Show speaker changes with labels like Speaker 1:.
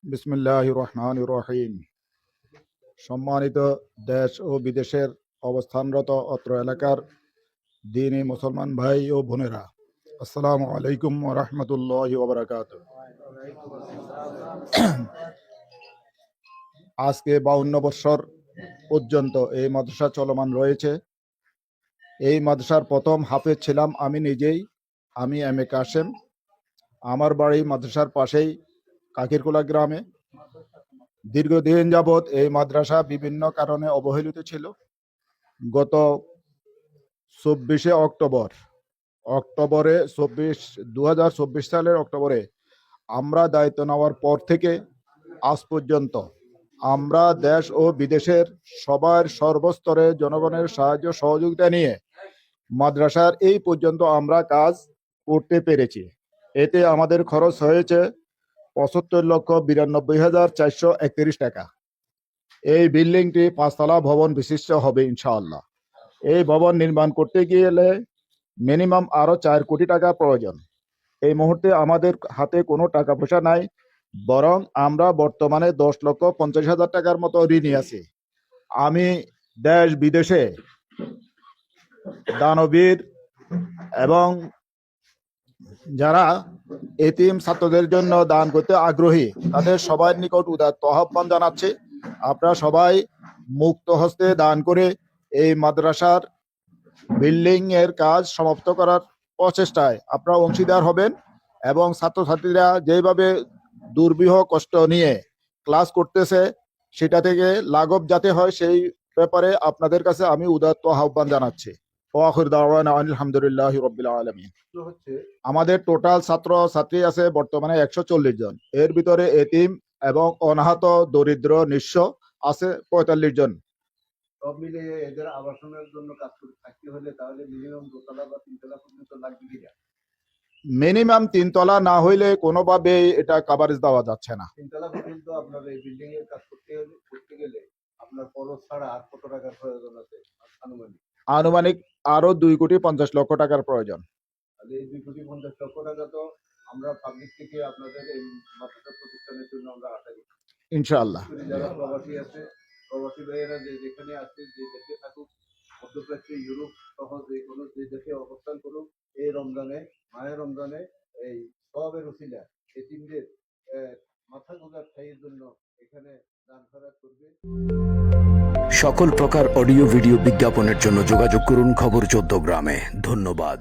Speaker 1: বিসমিল্লাহির রহমানির রহিম। সম্মানিত দেশ ও বিদেশের অবস্থানরত অত্র এলাকার দ্বীনী মুসলমান ভাই ও বোনেরা, আসসালামু আলাইকুম ওয়া রাহমাতুল্লাহি ওয়া বারাকাতুহু। আজকে 52 বছর পর্যন্ত এই মাদ্রাসা চলমান রয়েছে। এই মাদ্রাসার প্রথম হাফেজ ছিলাম আমি নিজেই। আমি এম এ কাশেম। আমার বাড়ি মাদ্রাসার পাশেই কাকিরকুলা গ্রামে। দীর্ঘদিন যাবৎ এই মাদ্রাসা বিভিন্ন কারণে অবহেলিত ছিল। গত 2024 সালের অক্টোবরে আমরা দায়িত্ব নেওয়ার পর থেকে আজ পর্যন্ত আমরা দেশ ও বিদেশের সবার সর্বস্তরে জনগণের সাহায্য সহযোগিতা নিয়ে মাদ্রাসার এই পর্যন্ত আমরা কাজ করতে পেরেছি। এতে আমাদের খরচ হয়েছে ৭৫,৯২,৪৩১ টাকা। এই বিল্ডিংটি 5 তলা ভবন বিশিষ্ট হবে ইনশাআল্লাহ। এই ভবন নির্মাণ করতে গেলে মিনিমাম আরো 4 কোটি টাকা প্রয়োজন। এই মুহূর্তে আমাদের হাতে কোনো টাকা পয়সা নাই, বরং আমরা বর্তমানে 10,50,000 টাকার মতো ঋণী আছি। আমি দেশ বিদেশে দানবীর এবং যারা এতিম ছাত্রদের জন্য দান করতে আগ্রহী তাদের সবার নিকট উদাত্ত আহ্বান জানাচ্ছি, আপনারা সবাই মুক্ত হস্তে দান করে এই মাদ্রাসার বিল্ডিং এর কাজ সমাপ্ত করার প্রচেষ্টায় আপনারা অংশীদার হবেন এবং ছাত্রছাত্রীরা যেভাবে দুর্বিহ কষ্ট নিয়ে ক্লাস করতেছে সেটা থেকে লাঘব যাতে হয় সেই ব্যাপারে আপনাদের কাছে আমি উদাত্ত আহ্বান জানাচ্ছি। ওয়াখির দাওয়ানা আলহামদুলিল্লাহি রাব্বিল আলামিন। আমাদের টোটাল ছাত্র ছাত্রী আছে বর্তমানে 140 জন। এর ভিতরে এতিম এবং অনাহত দরিদ্র নিঃস্ব আছে 45 জন।
Speaker 2: সব মিলিয়ে এদের আবাসনের জন্য কাজ করে থাকতে হলে তাহলে মিনিমাম 2 তলা বা 3 তলা পর্যন্ত লাগবে কিনা?
Speaker 1: মিনিমাম 3 তলা না হইলে কোনোভাবে এটা কভারেজ দেওয়া যাচ্ছে না।
Speaker 2: 3 তলা পর্যন্ত আপনার এই বিল্ডিং এর কাজ করতে গেলে আপনার খরচ ছাড়া আর কত টাকার প্রয়োজন আছে
Speaker 1: আনুমানিক আরো 2,50,00,000 টাকার প্রয়োজন।
Speaker 2: তাহলে এই 2,50,00,000 টাকা তো আমরা পাবলিক থেকে আপনাদের এই মাদ্রাসা প্রতিষ্ঠানের জন্য আমরা আশা করি
Speaker 1: ইনশাআল্লাহ।
Speaker 2: যারা প্রবাসী আছে, প্রবাসী ভাইয়েরা যে যেখানে আছে, যে দেশে থাকুক, মধ্যপ্রাচ্য, ইউরোপ সহ যে কোনো যে দেশে অবস্থান করুক, এই রমজানে, মাহে রমজানে এই সবের উসিলা এতিমদের মাথা গোজার ঠাইয়ের জন্য এখানে দান খয়রাত করবে।
Speaker 3: সকল প্রকার অডিও ভিডিও বিজ্ঞাপনের জন্য যোগাযোগ করুন খবর 14 গ্রামে। ধন্যবাদ।